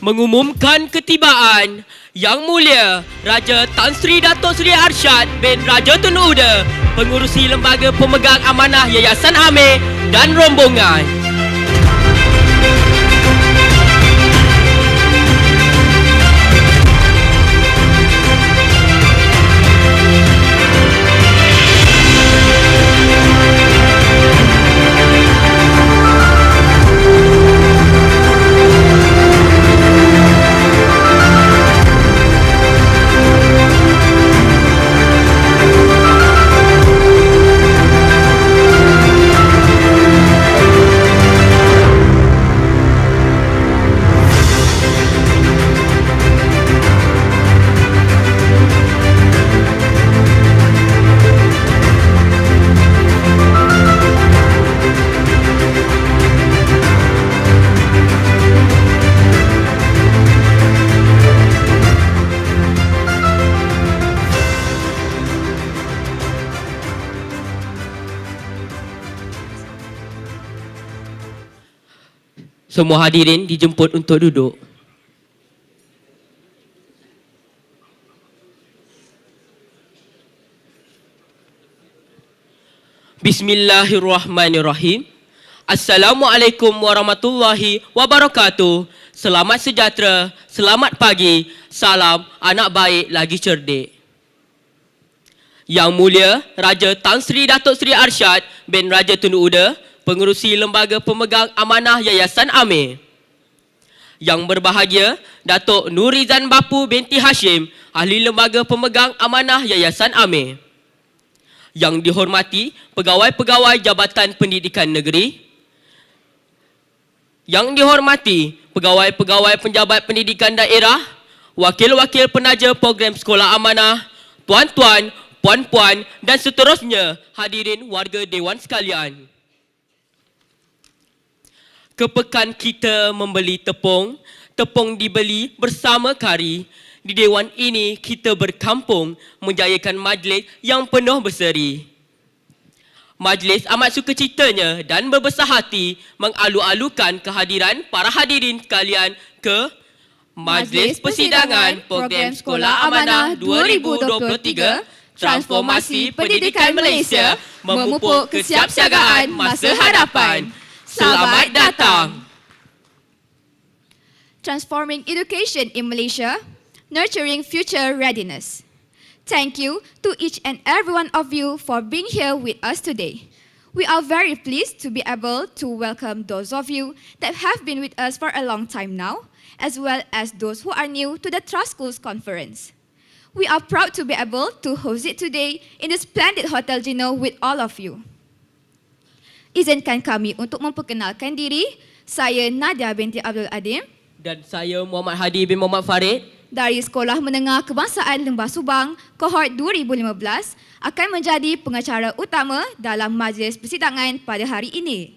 Mengumumkan ketibaan Yang Mulia Raja Tan Sri Datuk Seri Arsyad bin Raja Tun Uda, Pengurusi Lembaga Pemegang Amanah Yayasan Amir dan rombongan. Semua hadirin dijemput untuk duduk. Bismillahirrahmanirrahim. Assalamualaikum warahmatullahi wabarakatuh. Selamat sejahtera, selamat pagi, salam anak baik lagi cerdik. Yang Mulia Raja Tan Sri Datuk Seri Arsyad bin Raja Tun Uda, Pengurusi Lembaga Pemegang Amanah Yayasan Amir. Yang berbahagia Datuk Nurizan Bapu binti Hashim, Ahli Lembaga Pemegang Amanah Yayasan Amir. Yang dihormati Pegawai-Pegawai Jabatan Pendidikan Negeri. Yang dihormati Pegawai-Pegawai Penjabat Pendidikan Daerah, Wakil-Wakil Penaja Program Sekolah Amanah, Tuan-tuan, Puan-puan dan seterusnya, hadirin warga Dewan sekalian. Kepekan kita membeli tepung, tepung dibeli bersama kari. Di Dewan ini kita berkampung menjayakan majlis yang penuh berseri. Majlis amat sukacitanya dan berbesar hati mengalu-alukan kehadiran para hadirin sekalian ke Majlis Persidangan Program Sekolah Amanah 2023, Transformasi Pendidikan Malaysia memupuk kesiapsiagaan masa hadapan. Selamat datang. Transforming education in Malaysia, nurturing future readiness. Thank you to each and every one of you for being here with us today. We are very pleased to be able to welcome those of you that have been with us for a long time now, as well as those who are new to the Trust Schools Conference. We are proud to be able to host it today in the splendid Hotel Gino with all of you. Izinkan kami untuk memperkenalkan diri. Saya Nadia binti Abdul Adim. Dan saya Muhammad Hadi bin Muhammad Farid. Dari Sekolah Menengah Kebangsaan Lembah Subang, kohort 2015, akan menjadi pengacara utama dalam majlis persidangan pada hari ini.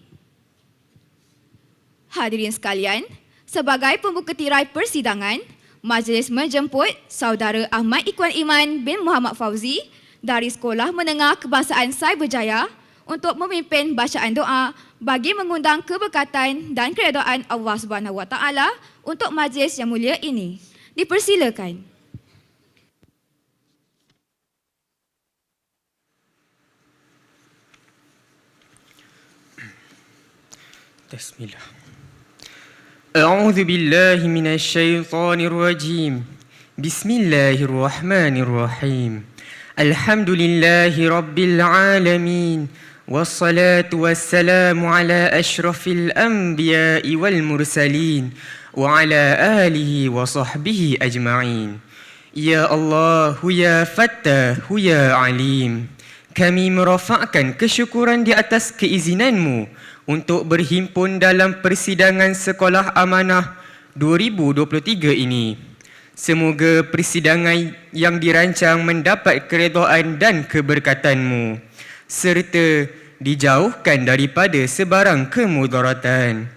Hadirin sekalian, sebagai pembuka tirai persidangan, majlis menjemput Saudara Ahmad Ikhwan Iman bin Muhammad Fauzi dari Sekolah Menengah Kebangsaan Cyberjaya untuk memimpin bacaan doa bagi mengundang keberkatan dan keredaan Allah Subhanahu Wa Taala untuk majlis yang mulia ini. Dipersilakan. Bismillah. A'udzu billahi minasy syaithanir rajim. Bismillahirrahmanirrahim. Alhamdulillahi rabbil alamin. Wassalatu wassalamu ala asyrafil anbiya'i wal mursalin wa ala alihi wa sahbihi ajma'in. Ya Allah, ya Fattah, ya Alim, kami merafakkan kesyukuran di atas keizinanmu untuk berhimpun dalam persidangan Sekolah Amanah 2023 ini. Semoga persidangan yang dirancang mendapat keredaan dan keberkatanmu serta dijauhkan daripada sebarang kemudaratan.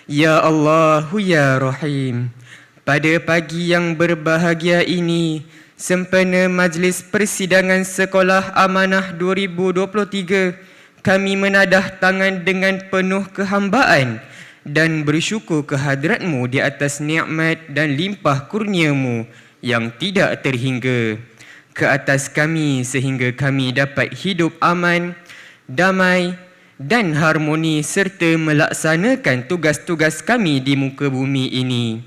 Ya Allah, ya Rahim, pada pagi yang berbahagia ini, sempena majlis persidangan Sekolah Amanah 2023 kami menadah tangan dengan penuh kehambaan dan bersyukur kehadratmu di atas nikmat dan limpah kurniamu yang tidak terhingga ke atas kami sehingga kami dapat hidup aman, damai dan harmoni serta melaksanakan tugas-tugas kami di muka bumi ini.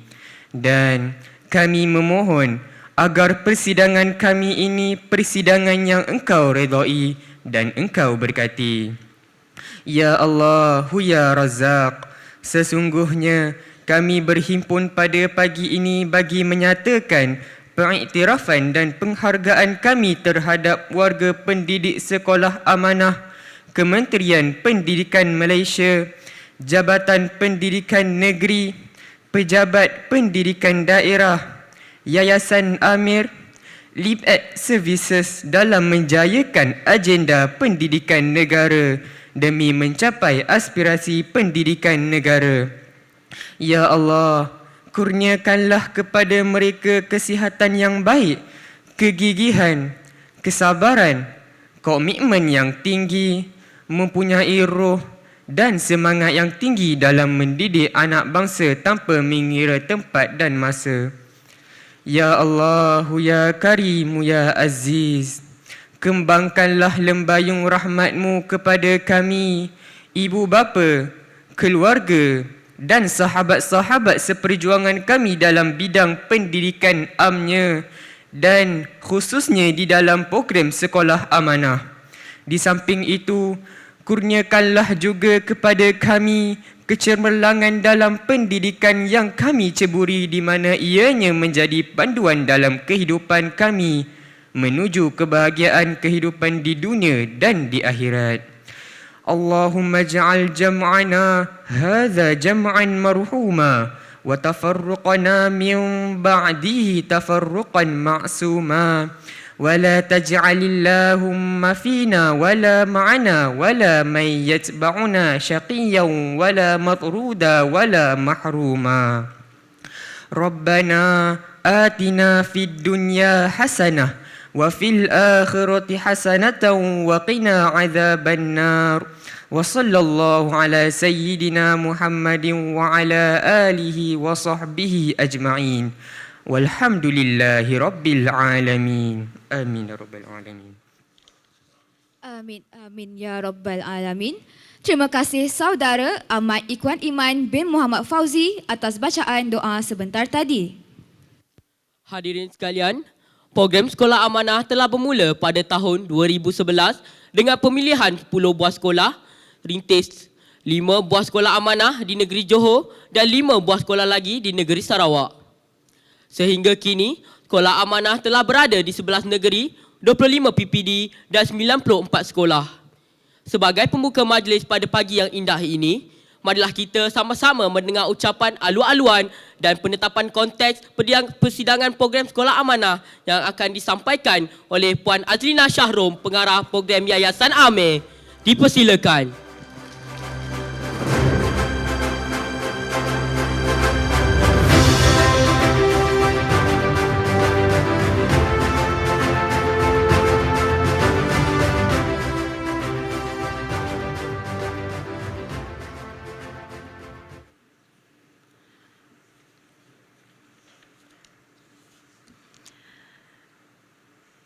Dan kami memohon agar persidangan kami ini persidangan yang Engkau redai dan Engkau berkati. Ya Allah, Ya Razzaq, sesungguhnya kami berhimpun pada pagi ini bagi menyatakan pengiktirafan dan penghargaan kami terhadap warga pendidik Sekolah Amanah, Kementerian Pendidikan Malaysia, Jabatan Pendidikan Negeri, Pejabat Pendidikan Daerah, Yayasan Amir, LibEd Services dalam menjayakan agenda pendidikan negara demi mencapai aspirasi pendidikan negara. Ya Allah, kurniakanlah kepada mereka kesihatan yang baik, kegigihan, kesabaran, komitmen yang tinggi, mempunyai roh dan semangat yang tinggi dalam mendidik anak bangsa tanpa mengira tempat dan masa. Ya Allah, Ya Karim, Ya Aziz, kembangkanlah lembayung rahmatmu kepada kami, ibu bapa, keluarga dan sahabat-sahabat seperjuangan kami dalam bidang pendidikan amnya dan khususnya di dalam program Sekolah Amanah. Di samping itu, kurniakanlah juga kepada kami kecemerlangan dalam pendidikan yang kami ceburi di mana ianya menjadi panduan dalam kehidupan kami menuju kebahagiaan kehidupan di dunia dan di akhirat. Allahumma ja'al jam'ana hadha jam'an marhuma wa tafarruqana min ba'dihi tafarruqan ma'suma wa la taj'alillahumma fina wa la ma'ana wa la man yatba'una syaqiyyan wa la matruda wa la mahruma. Rabbana atina fid dunya hasanah wa fil akhirati hasanatan wa qina adzaban nar. Wa sallallahu ala sayyidina Muhammadin wa ala alihi wa sahbihi ajma'in. Walhamdulillahi rabbil alamin. Amin ya rabbal alamin. Amin, amin ya Rabbal Alamin. Terima kasih saudara Ahmad Ikhwan Iman bin Muhammad Fauzi atas bacaan doa sebentar tadi. Hadirin sekalian, program Sekolah Amanah telah bermula pada tahun 2011 dengan pemilihan 10 buah sekolah, rintis 5 buah sekolah amanah di negeri Johor dan 5 buah sekolah lagi di negeri Sarawak. Sehingga kini, sekolah amanah telah berada di 11 negeri, 25 PPD dan 94 sekolah. Sebagai pembuka majlis pada pagi yang indah ini, marilah kita sama-sama mendengar ucapan alu-aluan dan penetapan konteks persidangan program Sekolah Amanah yang akan disampaikan oleh Puan Azlina Shahrom, pengarah program Yayasan Amir. Dipersilakan.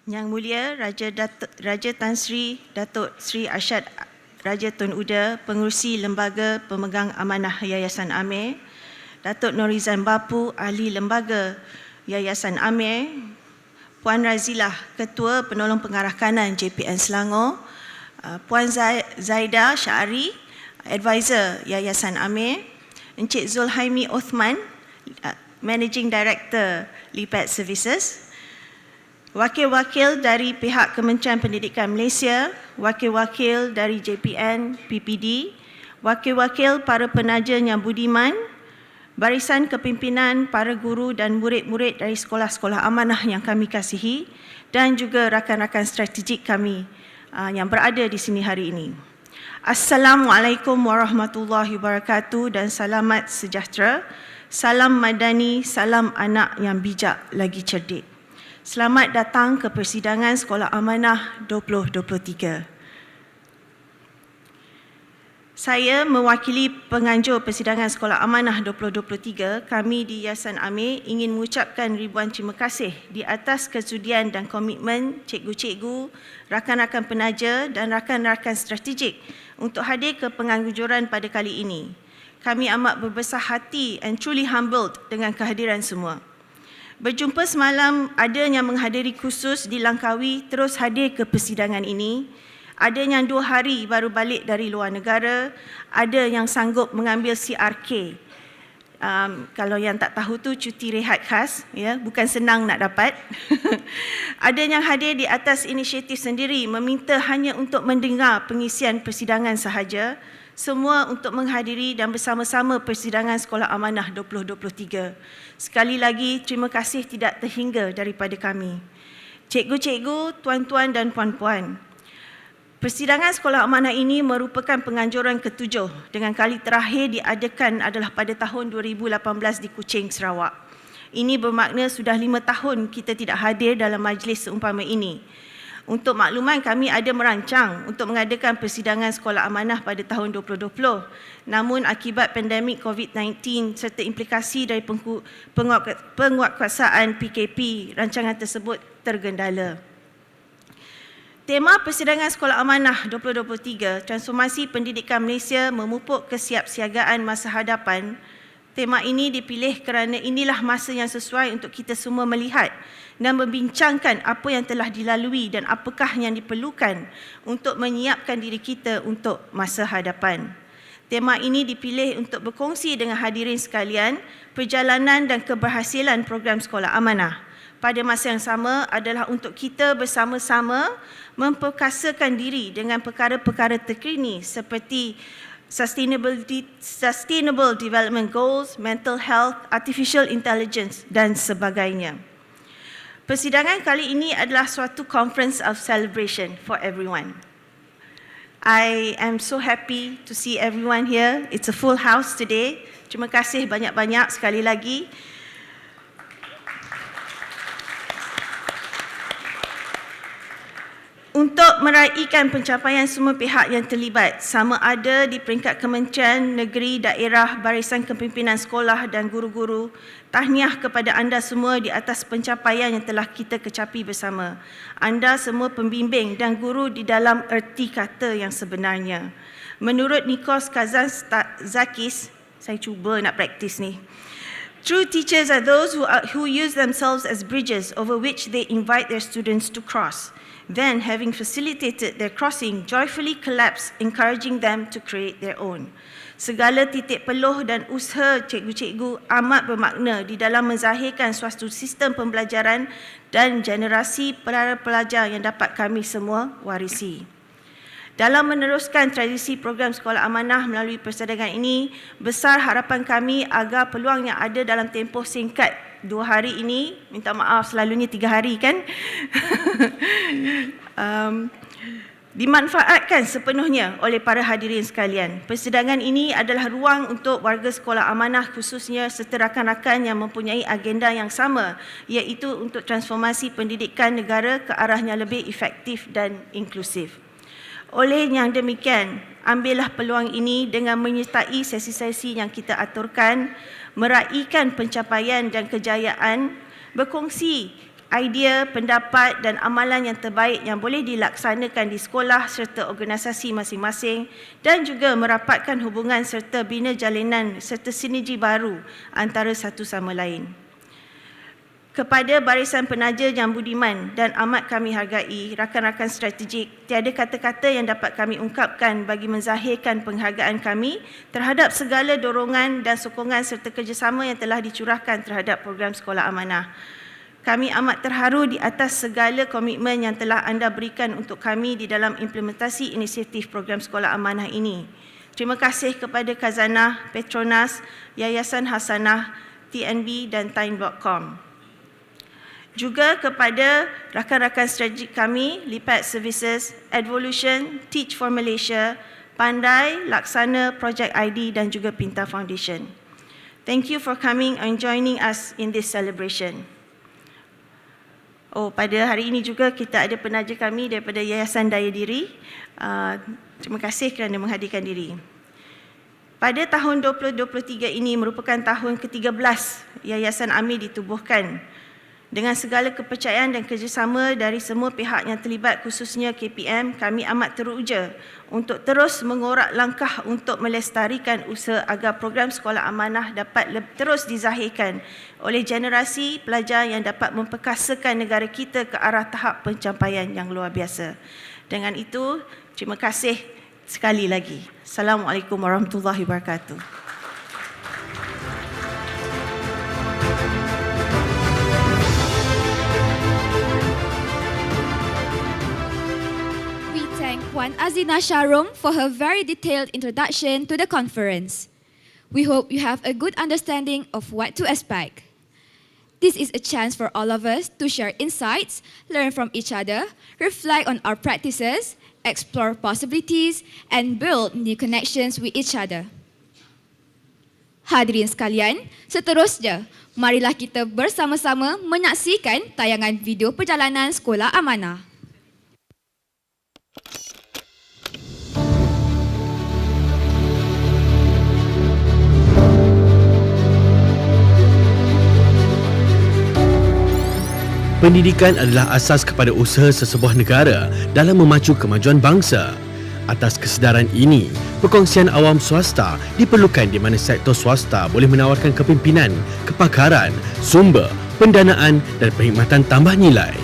Yang Mulia Raja Tan Sri Datuk Sri Arsyad Raja Tun Uda, Pengerusi Lembaga Pemegang Amanah Yayasan Amir, Datuk Norizan Bapu, Ahli Lembaga Yayasan Amir, Puan Razilah, Ketua Penolong Pengarah Kanan JPN Selangor, Puan Zaida Syari, Advisor Yayasan Amir, Encik Zulhaimi Othman, Managing Director LibEd Services, wakil-wakil dari pihak Kementerian Pendidikan Malaysia, wakil-wakil dari JPN PPD, wakil-wakil para penaja yang budiman, barisan kepimpinan para guru dan murid-murid dari sekolah-sekolah amanah yang kami kasihi dan juga rakan-rakan strategik kami yang berada di sini hari ini. Assalamualaikum warahmatullahi wabarakatuh dan selamat sejahtera. Salam madani, salam anak yang bijak lagi cerdik. Selamat datang ke persidangan Sekolah Amanah 2023. Saya mewakili penganjur Persidangan Sekolah Amanah 2023, kami di Yayasan AMER ingin mengucapkan ribuan terima kasih di atas kesudian dan komitmen cikgu-cikgu, rakan-rakan penaja dan rakan-rakan strategik untuk hadir ke penganjuran pada kali ini. Kami amat berbesar hati and truly humbled dengan kehadiran semua. Berjumpa semalam, ada yang menghadiri khusus di Langkawi terus hadir ke persidangan ini. Ada yang 2 hari baru balik dari luar negara, ada yang sanggup mengambil CRK. Kalau yang tak tahu tu cuti rehat khas, ya, bukan senang nak dapat. Ada yang hadir di atas inisiatif sendiri, meminta hanya untuk mendengar pengisian persidangan sahaja, semua untuk menghadiri dan bersama-sama Persidangan Sekolah Amanah 2023. Sekali lagi, terima kasih tidak terhingga daripada kami. Cikgu-cikgu, tuan-tuan dan puan-puan, Persidangan Sekolah Amanah ini merupakan penganjuran ke-7 dengan kali terakhir diadakan adalah pada tahun 2018 di Kuching, Sarawak. Ini bermakna sudah 5 tahun kita tidak hadir dalam majlis seumpama ini. Untuk makluman, kami ada merancang untuk mengadakan Persidangan Sekolah Amanah pada tahun 2020. Namun akibat pandemik COVID-19 serta implikasi dari penguatkuasaan PKP, rancangan tersebut tergendala. Tema Persidangan Sekolah Amanah 2023, Transformasi Pendidikan Malaysia Memupuk Kesiapsiagaan Masa Hadapan. Tema ini dipilih kerana inilah masa yang sesuai untuk kita semua melihat dan membincangkan apa yang telah dilalui dan apakah yang diperlukan untuk menyiapkan diri kita untuk masa hadapan. Tema ini dipilih untuk berkongsi dengan hadirin sekalian perjalanan dan keberhasilan program Sekolah Amanah. Pada masa yang sama adalah untuk kita bersama-sama memperkasakan diri dengan perkara-perkara terkini seperti Sustainable Development Goals, Mental Health, Artificial Intelligence dan sebagainya. Persidangan kali ini adalah suatu conference of celebration for everyone. I am so happy to see everyone here. It's a full house today. Terima kasih banyak-banyak sekali lagi. Untuk meraihkan pencapaian semua pihak yang terlibat, sama ada di peringkat kementerian, negeri, daerah, barisan kepimpinan sekolah dan guru-guru, tahniah kepada anda semua di atas pencapaian yang telah kita kecapi bersama. Anda semua pembimbing dan guru di dalam erti kata yang sebenarnya. Menurut Nikos Kazantzakis, saya cuba nak praktis ni. True teachers are those who use themselves as bridges over which they invite their students to cross. Then, having facilitated their crossing, joyfully collapse, encouraging them to create their own. Segala titik peluh dan usaha cikgu-cikgu amat bermakna di dalam menzahirkan suatu sistem pembelajaran dan generasi pelajar yang dapat kami semua warisi. Dalam meneruskan tradisi program Sekolah Amanah melalui persidangan ini, besar harapan kami agar peluang yang ada dalam tempoh singkat 2 hari ini, minta maaf selalunya 3 hari kan, dimanfaatkan sepenuhnya oleh para hadirin sekalian. Persidangan ini adalah ruang untuk warga Sekolah Amanah khususnya serta rakan-rakan yang mempunyai agenda yang sama, iaitu untuk transformasi pendidikan negara ke arah yang lebih efektif dan inklusif. Oleh yang demikian, ambillah peluang ini dengan menyertai sesi-sesi yang kita aturkan, meraihkan pencapaian dan kejayaan, berkongsi idea, pendapat dan amalan yang terbaik yang boleh dilaksanakan di sekolah serta organisasi masing-masing dan juga merapatkan hubungan serta bina jalinan serta sinergi baru antara satu sama lain. Kepada barisan penaja yang budiman dan amat kami hargai, rakan-rakan strategik, tiada kata-kata yang dapat kami ungkapkan bagi menzahirkan penghargaan kami terhadap segala dorongan dan sokongan serta kerjasama yang telah dicurahkan terhadap program Sekolah Amanah. Kami amat terharu di atas segala komitmen yang telah anda berikan untuk kami di dalam implementasi inisiatif program Sekolah Amanah ini. Terima kasih kepada Khazanah, Petronas, Yayasan Hasanah, TNB dan Time.com. Juga kepada rakan-rakan strategik kami, Lipat Services, Evolution, Teach for Malaysia, Pandai, Laksana, Project ID dan juga Pinta Foundation. Thank you for coming and joining us in this celebration. Pada hari ini juga kita ada penaja kami daripada Yayasan Daya Diri. Terima kasih kerana menghadirkan diri. Pada tahun 2023 ini merupakan tahun ke-13 Yayasan AMI ditubuhkan. Dengan segala kepercayaan dan kerjasama dari semua pihak yang terlibat, khususnya KPM, kami amat teruja untuk terus mengorak langkah untuk melestarikan usaha agar program Sekolah Amanah dapat terus dizahirkan oleh generasi pelajar yang dapat memperkasakan negara kita ke arah tahap pencapaian yang luar biasa. Dengan itu, terima kasih sekali lagi. Assalamualaikum warahmatullahi wabarakatuh. Puan Azina Sharom for her very detailed introduction to the conference. We hope you have a good understanding of what to expect. This is a chance for all of us to share insights, learn from each other, reflect on our practices, explore possibilities, and build new connections with each other. Hadirin sekalian, seterusnya, marilah kita bersama-sama menyaksikan tayangan video perjalanan Sekolah Amanah. Pendidikan adalah asas kepada usaha sesebuah negara dalam memacu kemajuan bangsa. Atas kesedaran ini, perkongsian awam swasta diperlukan di mana sektor swasta boleh menawarkan kepimpinan, kepakaran, sumber, pendanaan dan perkhidmatan tambah nilai.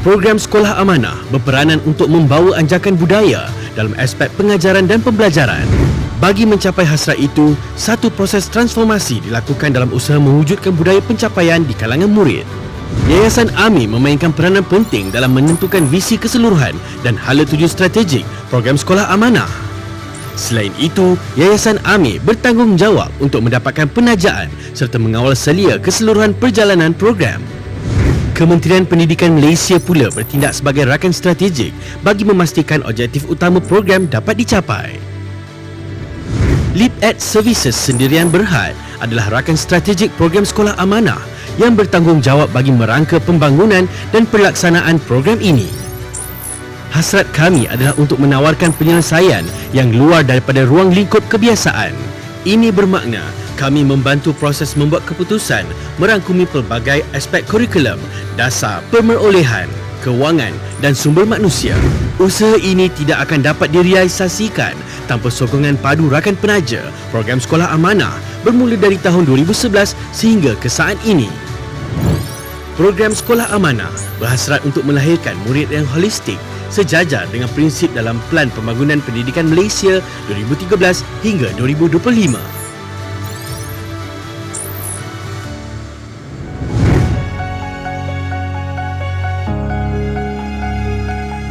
Program Sekolah Amanah berperanan untuk membawa anjakan budaya dalam aspek pengajaran dan pembelajaran. Bagi mencapai hasrat itu, satu proses transformasi dilakukan dalam usaha mewujudkan budaya pencapaian di kalangan murid. Yayasan AMI memainkan peranan penting dalam menentukan visi keseluruhan dan hala tuju strategik program Sekolah Amanah. Selain itu, Yayasan AMI bertanggungjawab untuk mendapatkan penajaan serta mengawal selia keseluruhan perjalanan program. Kementerian Pendidikan Malaysia pula bertindak sebagai rakan strategik bagi memastikan objektif utama program dapat dicapai. LeapEd Services Sendirian Berhad adalah rakan strategik program Sekolah Amanah yang bertanggungjawab bagi merangka pembangunan dan pelaksanaan program ini. Hasrat kami adalah untuk menawarkan penyelesaian yang luar daripada ruang lingkup kebiasaan. Ini bermakna kami membantu proses membuat keputusan merangkumi pelbagai aspek kurikulum, dasar, pemerolehan, kewangan dan sumber manusia. Usaha ini tidak akan dapat direalisasikan tanpa sokongan padu rakan penaja program Sekolah Amanah bermula dari tahun 2011 sehingga ke saat ini. Program Sekolah Amanah berhasrat untuk melahirkan murid yang holistik sejajar dengan prinsip dalam Pelan Pembangunan Pendidikan Malaysia 2013 hingga 2025.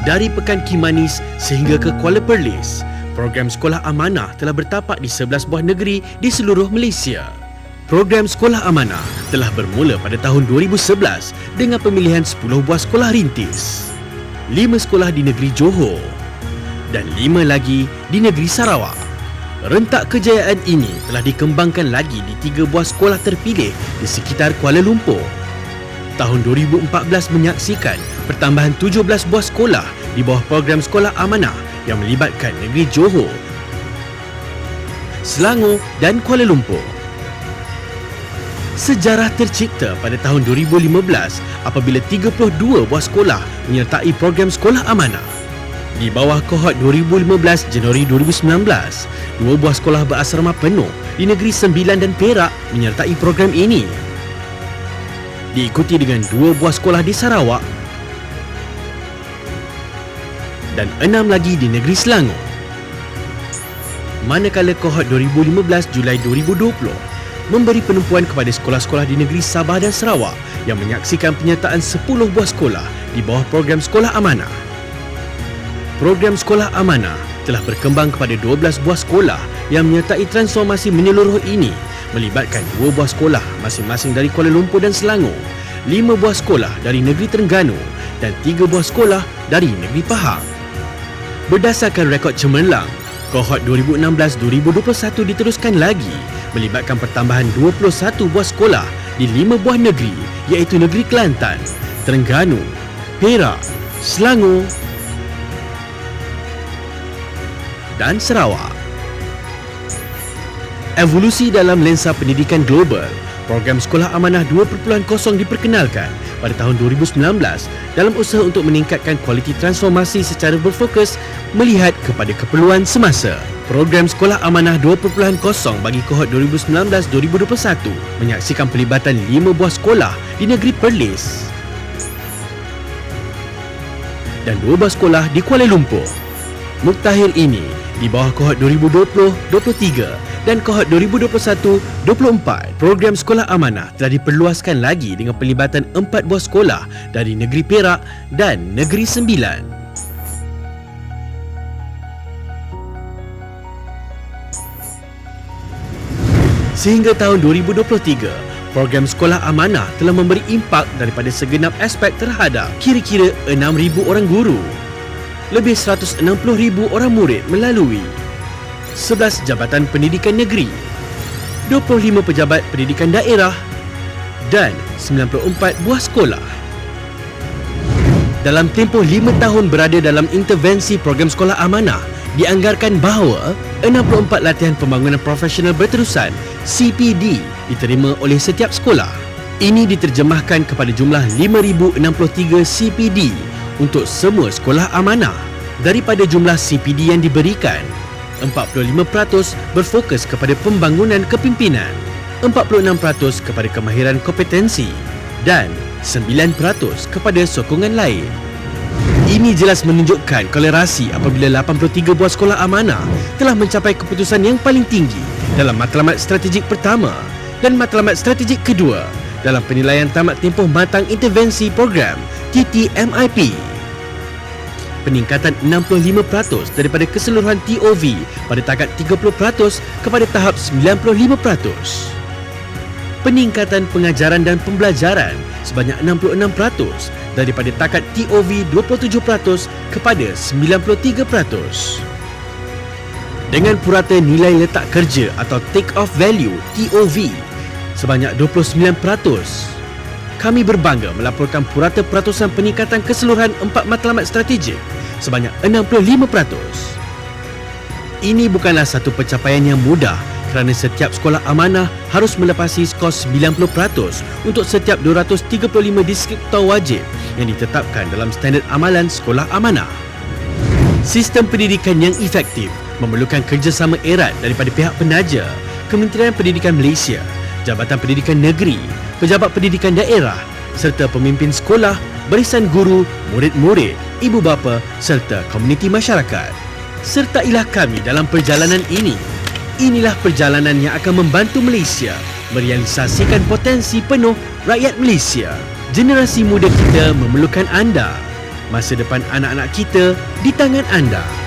Dari Pekan Kimanis sehingga ke Kuala Perlis, program Sekolah Amanah telah bertapak di 11 buah negeri di seluruh Malaysia. Program Sekolah Amanah telah bermula pada tahun 2011 dengan pemilihan 10 buah sekolah rintis, 5 sekolah di negeri Johor dan 5 lagi di negeri Sarawak. Rentak kejayaan ini telah dikembangkan lagi di 3 buah sekolah terpilih di sekitar Kuala Lumpur. Tahun 2014 menyaksikan pertambahan 17 buah sekolah di bawah program Sekolah Amanah yang melibatkan negeri Johor, Selangor dan Kuala Lumpur. Sejarah tercipta pada tahun 2015 apabila 32 buah sekolah menyertai program Sekolah Amanah. Di bawah kohort 2015 Januari 2019, 2 buah sekolah berasrama penuh di negeri Sembilan dan Perak menyertai program ini. Diikuti dengan 2 buah sekolah di Sarawak dan 6 lagi di negeri Selangor. Manakala kohort 2015 Julai 2020 memberi penumpuan kepada sekolah-sekolah di negeri Sabah dan Sarawak yang menyaksikan penyertaan 10 buah sekolah di bawah program Sekolah Amanah. Program Sekolah Amanah telah berkembang kepada 12 buah sekolah yang menyertai transformasi menyeluruh ini, melibatkan 2 buah sekolah masing-masing dari Kuala Lumpur dan Selangor, 5 buah sekolah dari negeri Terengganu dan 3 buah sekolah dari negeri Pahang. Berdasarkan rekod cemerlang, kohort 2016-2021 diteruskan lagi, melibatkan pertambahan 21 buah sekolah di 5 buah negeri iaitu negeri Kelantan, Terengganu, Perak, Selangor dan Sarawak. Evolusi dalam lensa pendidikan global. Program Sekolah Amanah 2.0 diperkenalkan pada tahun 2019 dalam usaha untuk meningkatkan kualiti transformasi secara berfokus melihat kepada keperluan semasa. Program Sekolah Amanah 2.0 bagi kohort 2019-2021 menyaksikan pelibatan 5 buah sekolah di negeri Perlis dan 2 buah sekolah di Kuala Lumpur. Muktakhir ini di bawah kohort 2020-23 dan kohort 2021-24, program Sekolah Amanah telah diperluaskan lagi dengan pelibatan 4 buah sekolah dari negeri Perak dan negeri Sembilan. Sehingga tahun 2023, program Sekolah Amanah telah memberi impak daripada segenap aspek terhadap kira-kira 6,000 orang guru, lebih 160,000 orang murid melalui 11 Jabatan Pendidikan Negeri, 25 Pejabat Pendidikan Daerah dan 94 buah sekolah. Dalam tempoh 5 tahun berada dalam intervensi program Sekolah Amanah, dianggarkan bahawa 64 latihan pembangunan profesional berterusan CPD diterima oleh setiap sekolah. Ini diterjemahkan kepada jumlah 5,063 CPD untuk semua sekolah amanah. Daripada jumlah CPD yang diberikan, 45% berfokus kepada pembangunan kepimpinan, 46% kepada kemahiran kompetensi dan 9% kepada sokongan lain. Ini jelas menunjukkan kolerasi apabila 83 buah sekolah amanah telah mencapai keputusan yang paling tinggi dalam matlamat strategik pertama dan matlamat strategik kedua dalam penilaian tamat tempoh matang intervensi program TTMIP. Peningkatan 65% daripada keseluruhan TOV pada takat 30% kepada tahap 95%. Peningkatan pengajaran dan pembelajaran sebanyak 66% daripada takat TOV 27% kepada 93%. Dengan purata nilai letak kerja atau take off value TOV sebanyak 29%. Kami berbangga melaporkan purata peratusan peningkatan keseluruhan 4 matlamat strategik sebanyak 65%. Ini bukanlah satu pencapaian yang mudah kerana setiap sekolah amanah harus melepasi skor 90% untuk setiap 235 deskriptor wajib yang ditetapkan dalam standard amalan sekolah amanah. Sistem pendidikan yang efektif memerlukan kerjasama erat daripada pihak penaja, Kementerian Pendidikan Malaysia, Jabatan Pendidikan Negeri, Pejabat Pendidikan Daerah serta pemimpin sekolah, barisan guru, murid-murid, ibu bapa serta komuniti masyarakat. Sertailah kami dalam perjalanan ini. Inilah perjalanan yang akan membantu Malaysia merealisasikan potensi penuh rakyat Malaysia. Generasi muda kita memerlukan anda. Masa depan anak-anak kita di tangan anda.